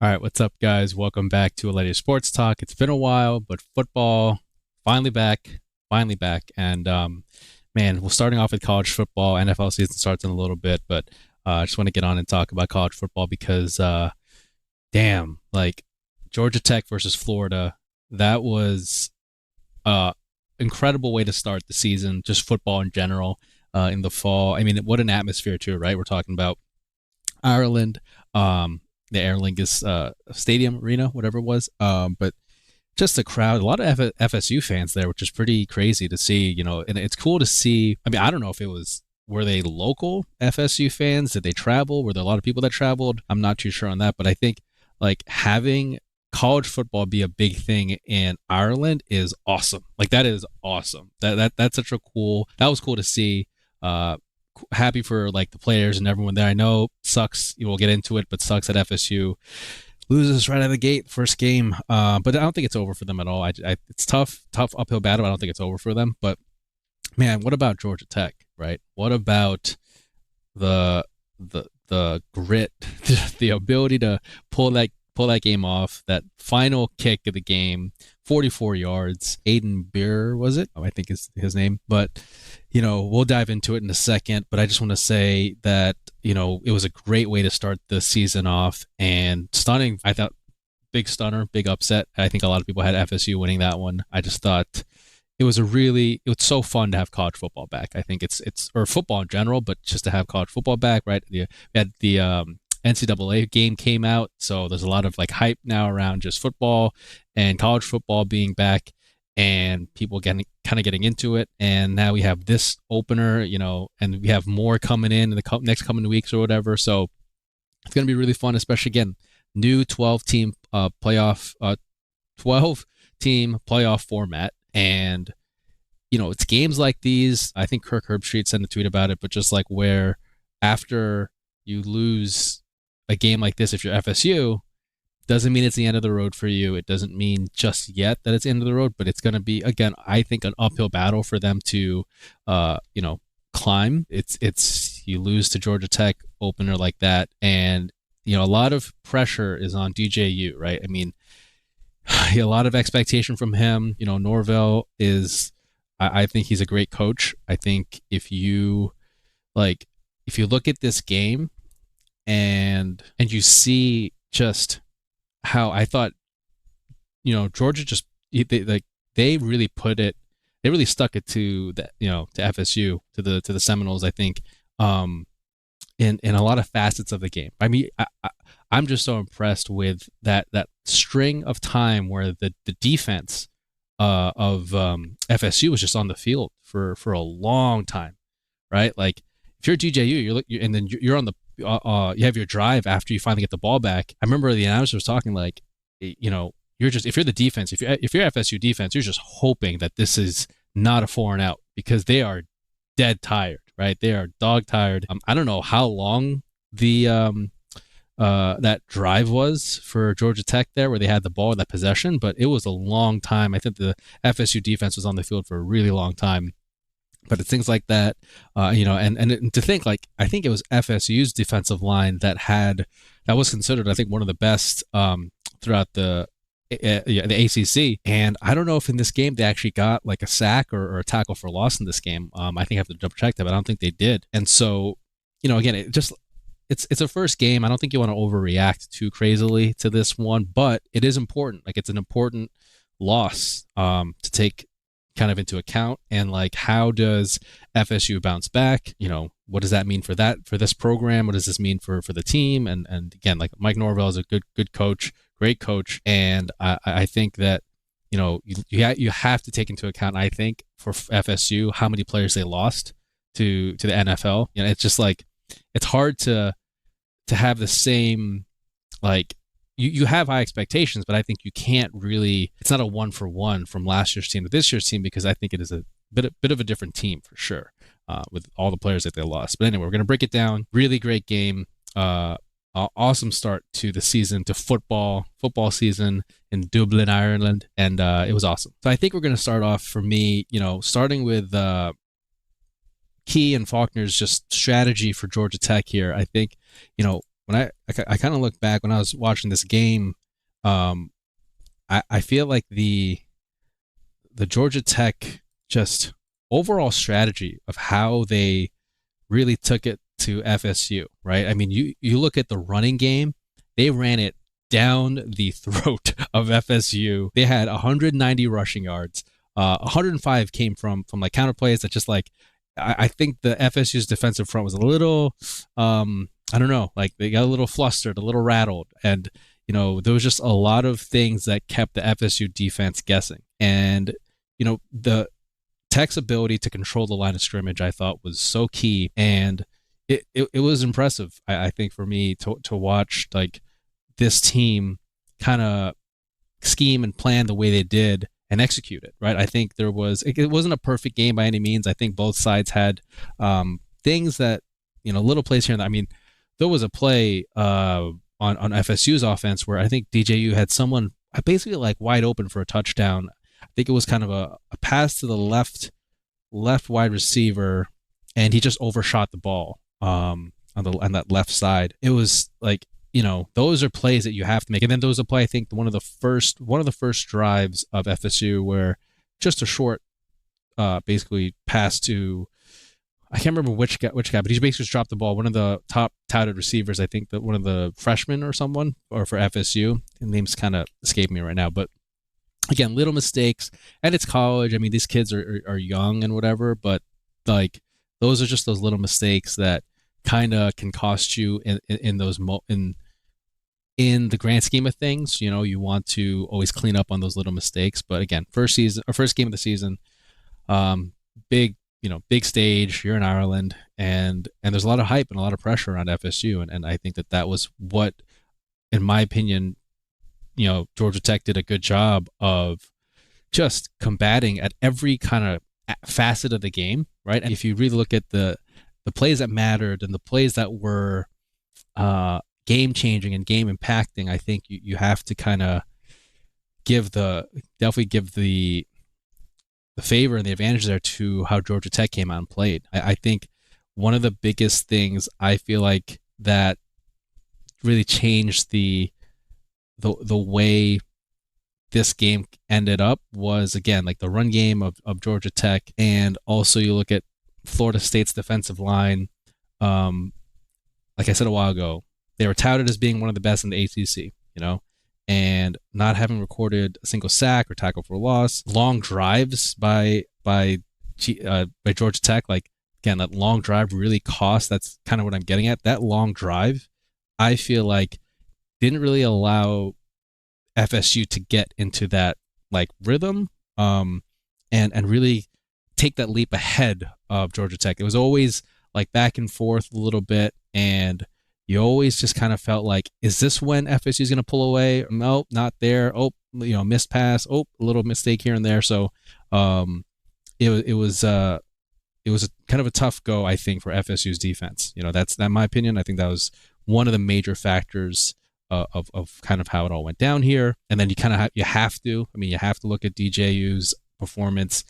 All right, what's up, guys? Welcome back to a Lady Sports Talk. It's been a while, but football finally back. And man, we're starting off with college football. NFL season starts in a little bit, but I just want to get on and talk about college football because, damn, like Georgia Tech versus Florida, that was incredible way to start the season. Just football in general in the fall. I mean, what an atmosphere too, right? We're talking about Ireland, the Aer Lingus Stadium Arena, whatever it was. But just the crowd, a lot of FSU fans there, which is pretty crazy to see. And it's cool to see. I mean, I don't know if it was were they local FSU fans? Did they travel? Were there a lot of people that traveled? I'm not too sure on that, but I think like having college football be a big thing in Ireland is awesome. Like that is awesome. That's such a cool. That was cool to see. Uh, Happy for like the players and everyone there. I know sucks. We'll get into it, but sucks that FSU loses right out of the gate first game. But I don't think it's over for them at all. It's tough uphill battle. I don't think it's over for them. But man, what about Georgia Tech? Right? What about the the grit, the ability to pull that game off? That final kick of the game, 44 yards. Aiden Beer was it? Oh, I think is his name. But we'll dive into it in a second. But I just want to say that it was a great way to start the season off and stunning. I thought big stunner, big upset. I think a lot of people had FSU winning that one. I just thought it was so fun to have college football back. I think it's or football in general, but just to have college football back, right? We had the NCAA game came out, so there's a lot of like hype now around just football and college football being back, and people getting into it. And now we have this opener, and we have more coming in the next coming weeks or whatever. So it's gonna be really fun, especially again, new 12 team playoff 12 team playoff format. And it's games like these. I think Kirk Herbstreit sent a tweet about it, but just like where after you lose a game like this, if you're FSU, doesn't mean it's the end of the road for you. It doesn't mean just yet that it's the end of the road, but it's going to be again, I think, an uphill battle for them to, climb. It's you lose to Georgia Tech opener like that, and a lot of pressure is on DJU, right? I mean, a lot of expectation from him. Norvell is, I think he's a great coach. I think if you look at this game and you see just how I thought, Georgia just they really put it, they really stuck it to that, to FSU, to the Seminoles. I think, in a lot of facets of the game. I mean, I'm just so impressed with that string of time where the defense of FSU was just on the field for a long time, right? Like if you're DJU, and then you're on the you have your drive after you finally get the ball back. I remember the announcer was talking like, you're just, if you're the defense, if you're FSU defense, you're just hoping that this is not a 4-and-out because they are dead tired, right? They are dog tired. I don't know how long the that drive was for Georgia Tech there, where they had the ball, that possession, but it was a long time. I think the FSU defense was on the field for a really long time. But it's things like that, and to think like I think it was FSU's defensive line that was considered, I think, one of the best throughout the ACC. And I don't know if in this game they actually got like a sack or a tackle for loss in this game. I think I have to double check that, but I don't think they did. And so, again, it's a first game. I don't think you want to overreact too crazily to this one, but it is important. Like it's an important loss to take kind of into account. And like, how does FSU bounce back? What does that mean for this program? What does this mean for the team? And again, like Mike Norvell is a good coach, great coach, and I think that you have to take into account, I think, for FSU how many players they lost to the NFL. It's just like it's hard to have the same, like, you have high expectations, but I think you can't really. It's not a 1-for-1 from last year's team to this year's team, because I think it is a bit of a different team for sure, with all the players that they lost. But anyway, we're gonna break it down. Really great game. Awesome start to the season, to football season in Dublin, Ireland, and it was awesome. So I think we're gonna start off, for me, starting with Key and Faulkner's just strategy for Georgia Tech here. I think, when I kind of look back when I was watching this game, um, I feel like the Georgia Tech just overall strategy of how they really took it to FSU, right? I mean, you look at the running game, they ran it down the throat of FSU. They had 190 rushing yards. 105 came from like counter plays that just like I think the FSU's defensive front was a little I don't know, like they got a little flustered, a little rattled, and there was just a lot of things that kept the FSU defense guessing. And the Tech's ability to control the line of scrimmage, I thought, was so key, and it was impressive. I think for me to watch like this team kind of scheme and plan the way they did and execute it. Right, I think it wasn't a perfect game by any means. I think both sides had things that little plays here and there. I mean, there was a play on FSU's offense where I think DJU had someone basically like wide open for a touchdown. I think it was kind of a pass to the left wide receiver, and he just overshot the ball on that left side. It was like those are plays that you have to make. And then there was a play, I think one of the first drives of FSU where just a short basically pass to, I can't remember which guy, but he basically just dropped the ball. One of the top touted receivers, I think that one of the freshmen or someone, or for FSU, the name's kind of escaping me right now, but again, little mistakes, and it's college. I mean, these kids are young and whatever, but like those are just those little mistakes that kind of can cost you in the grand scheme of things. You want to always clean up on those little mistakes. But again, first game of the season, big stage. You're in Ireland, and there's a lot of hype and a lot of pressure around FSU, and I think that was what, in my opinion, Georgia Tech did a good job of just combating at every kind of facet of the game, right? And if you really look at the plays that mattered and the plays that were game changing and game impacting, I think you have to kind of definitely give the favor and the advantage there to how Georgia Tech came out and played. I think one of the biggest things I feel like that really changed the way this game ended up was, again, like the run game of Georgia Tech, and also you look at Florida State's defensive line. Like I said a while ago, they were touted as being one of the best in the ACC, and not having recorded a single sack or tackle for a loss. Long drives by Georgia Tech, like again, that long drive really cost. That's kind of what I'm getting at. That long drive, I feel like, didn't really allow FSU to get into that like rhythm and really take that leap ahead of Georgia Tech. It was always like back and forth a little bit, and you always just kind of felt like, is this when FSU is going to pull away? No, not there. Oh, missed pass. Oh, a little mistake here and there. So it was a kind of a tough go, I think, for FSU's defense. That's in my opinion. I think that was one of the major factors of kind of how it all went down here. And then you have to look at DJU's performance.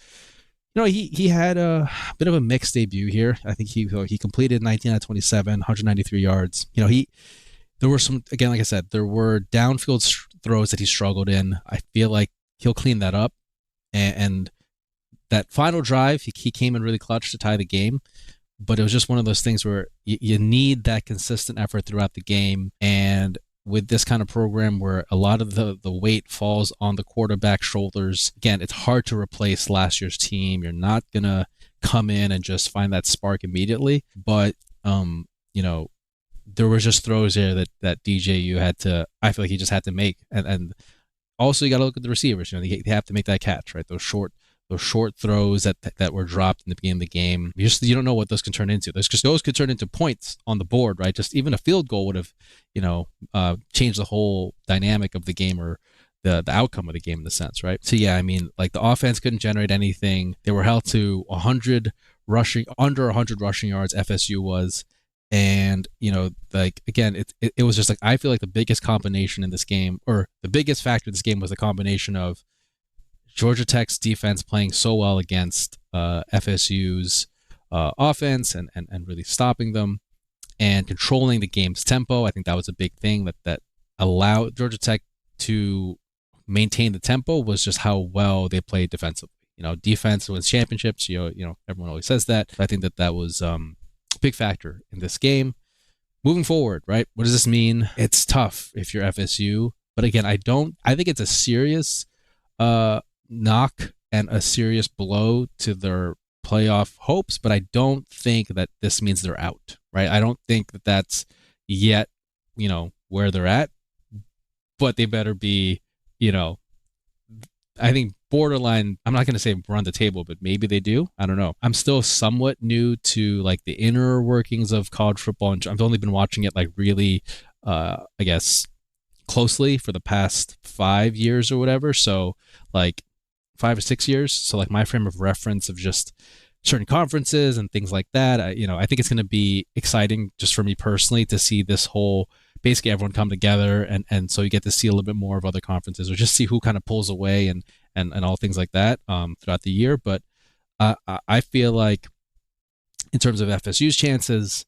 He had a bit of a mixed debut here. I think he completed 19 out of 27, 193 yards. There were some, again, like I said, there were downfield throws that he struggled in. I feel like he'll clean that up. And that final drive, he came in really clutch to tie the game. But it was just one of those things where you need that consistent effort throughout the game. And with this kind of program where a lot of the weight falls on the quarterback's shoulders, again, it's hard to replace last year's team. You're not going to come in and just find that spark immediately. But, there was just throws there that DJU I feel like he just had to make. And also you got to look at the receivers. They have to make that catch, right? Those short throws that were dropped in the beginning of the game. You don't know what those can turn into. Those could turn into points on the board, right? Just even a field goal would have, changed the whole dynamic of the game or the outcome of the game in a sense, right? So yeah, I mean, like the offense couldn't generate anything. They were held to under 100 rushing yards. FSU was, and like again, it was just like, I feel like the biggest combination in this game, or the biggest factor in this game, was the combination of Georgia Tech's defense playing so well against FSU's offense and really stopping them, and controlling the game's tempo. I think that was a big thing that allowed Georgia Tech to maintain the tempo, was just how well they played defensively. Defense wins championships. Everyone always says that. I think that was a big factor in this game. Moving forward, right? What does this mean? It's tough if you're FSU, but again, I think it's a serious knock and a serious blow to their playoff hopes, but I don't think that this means they're out, right? I don't think that that's yet, where they're at, but they better be, I think borderline, I'm not going to say run the table, but maybe they do. I don't know. I'm still somewhat new to like the inner workings of college football, and I've only been watching it like really, I guess, closely for the past 5 years or whatever. So like 5 or 6 years. So like my frame of reference of just certain conferences and things like that, I think it's going to be exciting just for me personally to see this whole, basically everyone come together, and so you get to see a little bit more of other conferences, or just see who kind of pulls away and all things like that throughout the year. But I feel like in terms of FSU's chances,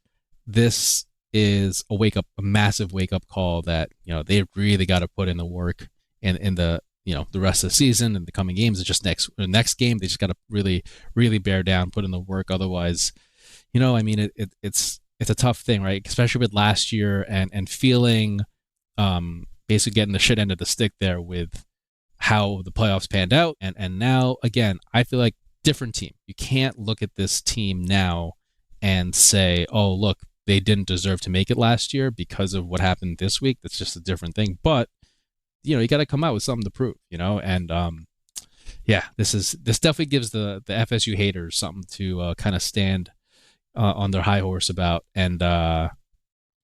this is a massive wake up call that they really got to put in the work in the the rest of the season and the coming games. It's just next game they just got to really, really bear down, put in the work. Otherwise, it's a tough thing, right? Especially with last year and feeling basically getting the shit end of the stick there with how the playoffs panned out. And now, again, I feel like different team. You can't look at this team now and say, oh, look, they didn't deserve to make it last year because of what happened this week. That's just a different thing. But, you got to come out with something to prove, and this definitely gives the FSU haters something to kind of stand on their high horse about, and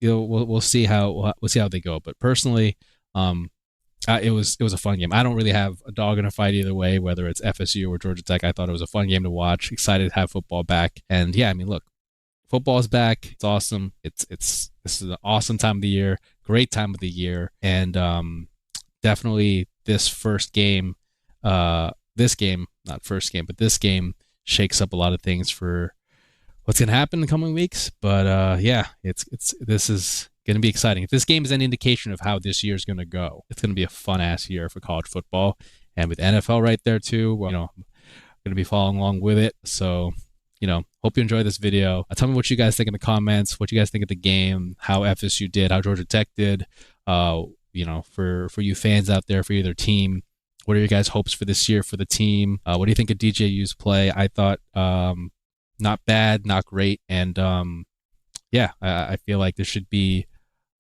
we'll see how they go. But personally, it was a fun game. I don't really have a dog in a fight either way, whether it's FSU or Georgia Tech. I thought it was a fun game to watch. Excited to have football back, and look, football is back. It's awesome. This is an awesome time of the year, great time of the year, and definitely this game shakes up a lot of things for what's going to happen in the coming weeks. But this is going to be exciting. If this game is an indication of how this year is going to go, it's going to be a fun ass year for college football, and with NFL right there too. I'm going to be following along with it. So, hope you enjoyed this video. Tell me what you guys think in the comments, what you guys think of the game, how FSU did, how Georgia Tech did. For you fans out there, for either team, what are your guys' hopes for this year for the team? What do you think of DJU's play? I thought not bad, not great, and I feel like this should be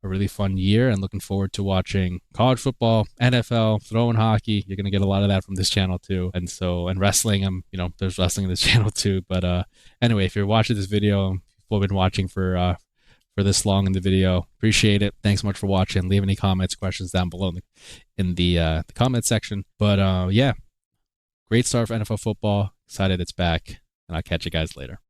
a really fun year, and looking forward to watching college football, NFL, throwing hockey. You're gonna get a lot of that from this channel too, and wrestling. There's wrestling in this channel too. But anyway, if you're watching this video, people have been watching for this long in the video, appreciate it. Thanks so much for watching. Leave any comments, questions down below in the comment section. But great start for NFL football. Excited it's back, and I'll catch you guys later.